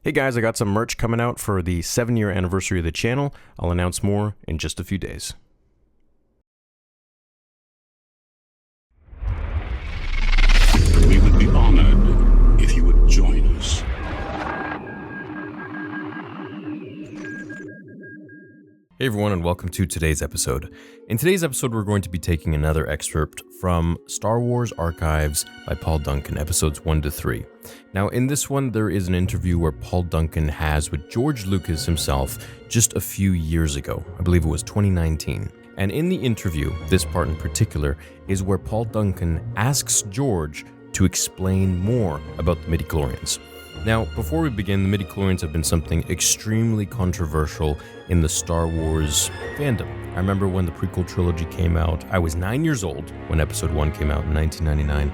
Hey guys, I got some merch coming out for the 7-year anniversary of the channel. I'll announce more in just a few days. We would be honored if you would join us. Hey everyone, and welcome to today's episode. In today's episode, we're going to be taking another excerpt from Star Wars Archives by Paul Duncan, episodes 1 to 3. Now, in this one, there is an interview where Paul Duncan has with George Lucas himself just a few years ago. I believe it was 2019. And in the interview, this part in particular, is where Paul Duncan asks George to explain more about the midichlorians. Now, before we begin, the midichlorians have been something extremely controversial in the Star Wars fandom. I remember when the prequel trilogy came out, I was 9 years old when episode 1 came out in 1999,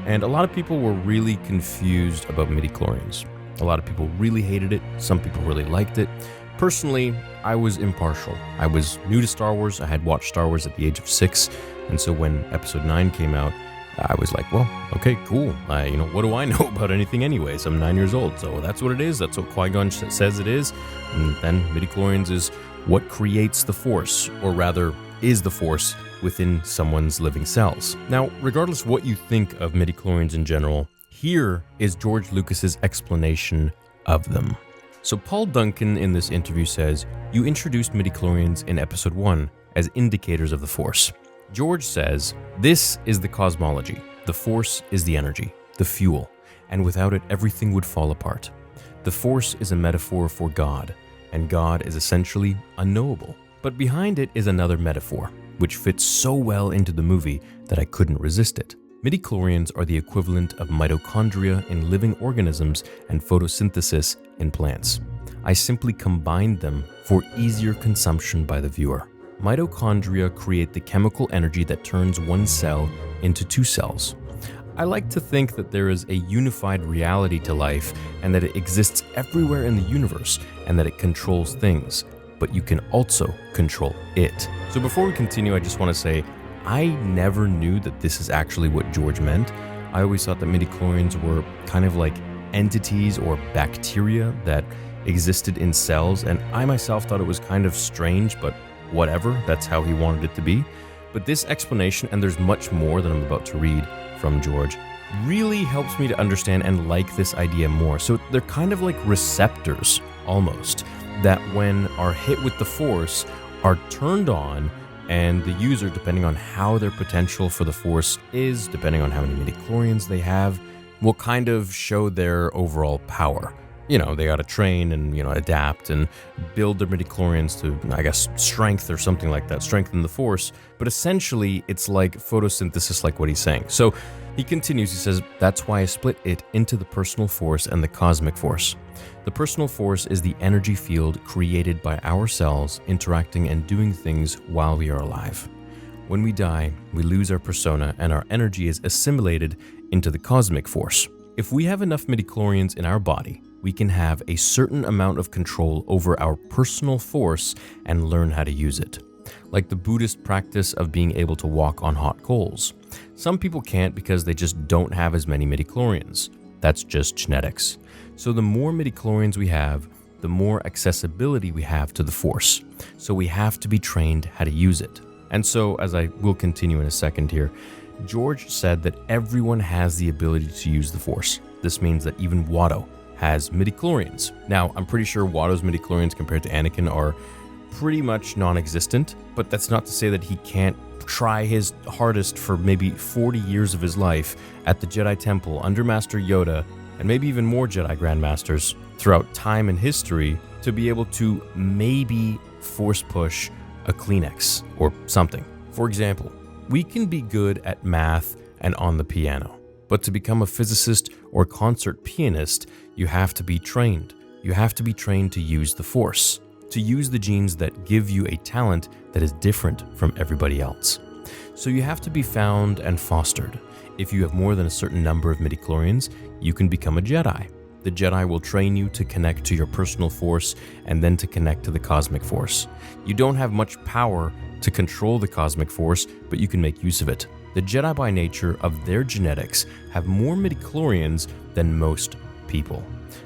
and a lot of people were really confused about midichlorians. A lot of people really hated it, some people really liked it. Personally, I was impartial. I was new to Star Wars, I had watched Star Wars at the age of 6, and so when episode 9 came out, I was like, well, okay, cool. What do I know about anything anyways? I'm 9 years old, so that's what it is. That's what Qui-Gon says it is. And then midichlorians is what creates the Force, or rather, is the Force within someone's living cells. Now, regardless of what you think of midichlorians in general, here is George Lucas's explanation of them. So Paul Duncan in this interview says, "You introduced midichlorians in episode 1 as indicators of the Force." George says, "This is the cosmology. The Force is the energy, the fuel, and without it, everything would fall apart. The Force is a metaphor for God, and God is essentially unknowable. But behind it is another metaphor, which fits so well into the movie that I couldn't resist it. Midichlorians are the equivalent of mitochondria in living organisms and photosynthesis in plants. I simply combined them for easier consumption by the viewer. Mitochondria create the chemical energy that turns one cell into 2 cells. I like to think that there is a unified reality to life and that it exists everywhere in the universe and that it controls things, but you can also control it." So before we continue, I just want to say, I never knew that this is actually what George meant. I always thought that midichlorians were kind of like entities or bacteria that existed in cells, and I myself thought it was kind of strange, but whatever, that's how he wanted it to be. But this explanation, and there's much more that I'm about to read from George, really helps me to understand and like this idea more. So they're kind of like receptors, almost, that when are hit with the Force, are turned on, and the user, depending on how their potential for the Force is, depending on how many midichlorians they have, will kind of show their overall power. They got to train and, adapt and build their midichlorians to, I guess, strength or something like that, strengthen the Force. But essentially, it's like photosynthesis, like what he's saying. So he continues, he says, "That's why I split it into the personal Force and the cosmic Force. The personal Force is the energy field created by our cells interacting and doing things while we are alive. When we die, we lose our persona and our energy is assimilated into the cosmic Force. If we have enough midichlorians in our body, we can have a certain amount of control over our personal Force and learn how to use it. Like the Buddhist practice of being able to walk on hot coals. Some people can't because they just don't have as many midichlorians. That's just genetics. So the more midichlorians we have, the more accessibility we have to the Force. So we have to be trained how to use it." And so, as I will continue in a second here, George said that everyone has the ability to use the Force. This means that even Watto has midichlorians. Now, I'm pretty sure Watto's midichlorians compared to Anakin are pretty much non-existent, but that's not to say that he can't try his hardest for maybe 40 years of his life at the Jedi Temple under Master Yoda, and maybe even more Jedi Grandmasters throughout time and history to be able to maybe force push a Kleenex or something. For example, we can be good at math and on the piano, but to become a physicist or concert pianist, you have to be trained. You have to be trained to use the Force, to use the genes that give you a talent that is different from everybody else. So you have to be found and fostered. If you have more than a certain number of midichlorians, you can become a Jedi. The Jedi will train you to connect to your personal Force and then to connect to the cosmic Force. You don't have much power to control the cosmic Force, but you can make use of it. The Jedi by nature of their genetics have more midichlorians than most people.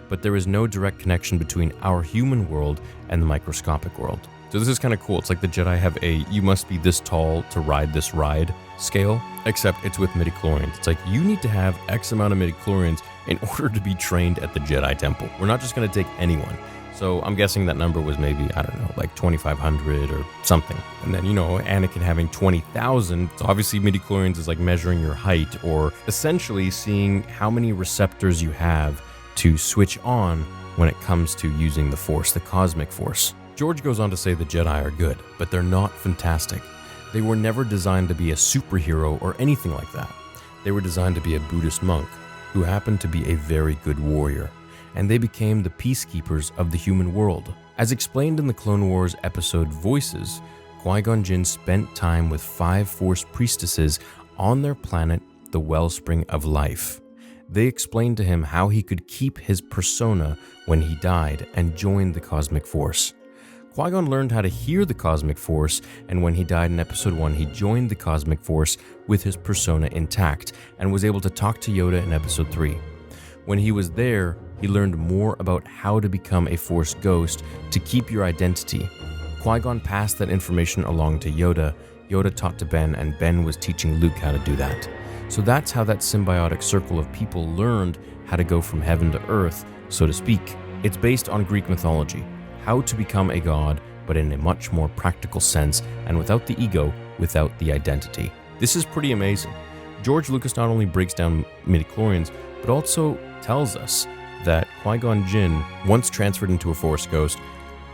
but there is no direct connection between our human world and the microscopic world. So this is kind of cool. It's like the Jedi have a you must be this tall to ride this ride scale, except it's with midichlorians. It's like you need to have X amount of midichlorians in order to be trained at the Jedi Temple. We're not just going to take anyone. So I'm guessing that number was maybe, I don't know, like 2,500 or something. And then, Anakin having 20,000. So obviously midichlorians is like measuring your height, or essentially seeing how many receptors you have to switch on when it comes to using the Force, the cosmic Force. George goes on to say the Jedi are good, but they're not fantastic. They were never designed to be a superhero or anything like that. They were designed to be a Buddhist monk who happened to be a very good warrior, and they became the peacekeepers of the human world. As explained in the Clone Wars episode Voices, Qui-Gon Jinn spent time with 5 Force priestesses on their planet, the Wellspring of Life. They explained to him how he could keep his persona when he died and joined the Cosmic Force. Qui-Gon learned how to hear the Cosmic Force, and when he died in Episode 1, he joined the Cosmic Force with his persona intact and was able to talk to Yoda in Episode 3. When he was there, he learned more about how to become a Force ghost to keep your identity. Qui-Gon passed that information along to Yoda. Yoda taught to Ben, and Ben was teaching Luke how to do that. So that's how that symbiotic circle of people learned how to go from heaven to earth, so to speak. It's based on Greek mythology, how to become a god, but in a much more practical sense, and without the ego, without the identity. This is pretty amazing. George Lucas not only breaks down midichlorians, but also tells us that Qui-Gon Jinn, once transferred into a Force ghost,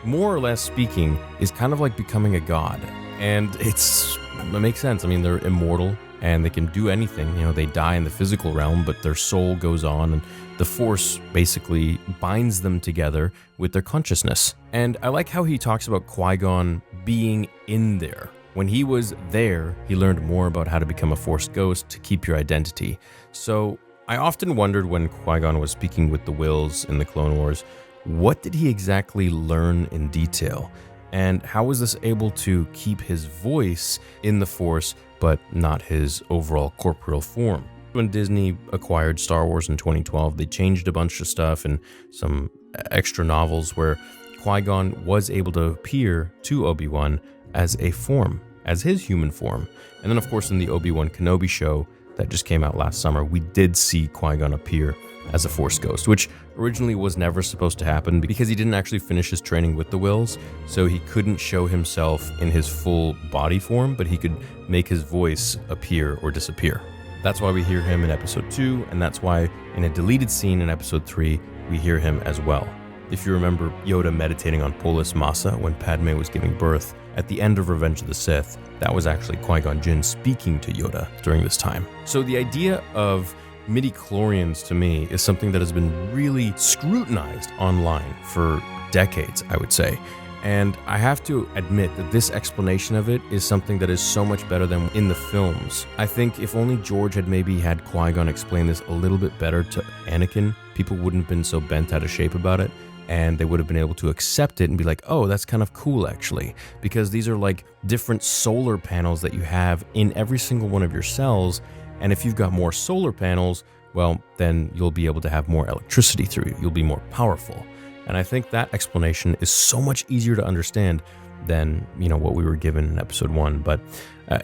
more or less speaking, is kind of like becoming a god. And it makes sense. I mean, they're immortal and they can do anything. They die in the physical realm, but their soul goes on, and the Force basically binds them together with their consciousness. And I like how he talks about Qui-Gon being in there. When he was there, he learned more about how to become a Force ghost to keep your identity. So I often wondered when Qui-Gon was speaking with the Wills in the Clone Wars, what did he exactly learn in detail? And how was this able to keep his voice in the Force, but not his overall corporeal form? When Disney acquired Star Wars in 2012, they changed a bunch of stuff and some extra novels where Qui-Gon was able to appear to Obi-Wan as a form, as his human form. And then, of course, in the Obi-Wan Kenobi show that just came out last summer, we did see Qui-Gon appear as a Force ghost, which originally was never supposed to happen because he didn't actually finish his training with the Wills, so he couldn't show himself in his full body form, but he could make his voice appear or disappear. That's why we hear him in Episode 2, and that's why in a deleted scene in Episode 3, we hear him as well. If you remember Yoda meditating on Polis Massa when Padme was giving birth, at the end of Revenge of the Sith, that was actually Qui-Gon Jinn speaking to Yoda during this time. So the idea of midichlorians to me is something that has been really scrutinized online for decades, I would say. And I have to admit that this explanation of it is something that is so much better than in the films. I think if only George had maybe had Qui-Gon explain this a little bit better to Anakin, people wouldn't have been so bent out of shape about it, and they would have been able to accept it and be like, oh, that's kind of cool actually, because these are like different solar panels that you have in every single one of your cells, and if you've got more solar panels, well, then you'll be able to have more electricity through you. You'll be more powerful. And I think that explanation is so much easier to understand than, what we were given in Episode 1. But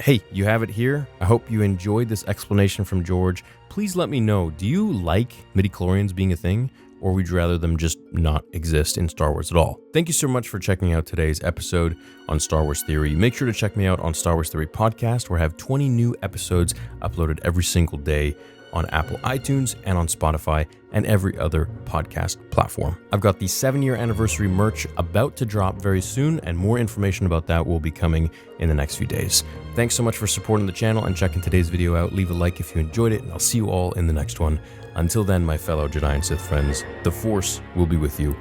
hey, you have it here. I hope you enjoyed this explanation from George. Please let me know, do you like midichlorians being a thing, or would you rather them just not exist in Star Wars at all? Thank you so much for checking out today's episode on Star Wars Theory. Make sure to check me out on Star Wars Theory Podcast, where I have 20 new episodes uploaded every single day on Apple iTunes and on Spotify and every other podcast platform. I've got the 7-year anniversary merch about to drop very soon, and more information about that will be coming in the next few days. Thanks so much for supporting the channel and checking today's video out. Leave a like if you enjoyed it, and I'll see you all in the next one. Until then, my fellow Jedi and Sith friends, the Force will be with you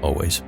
always.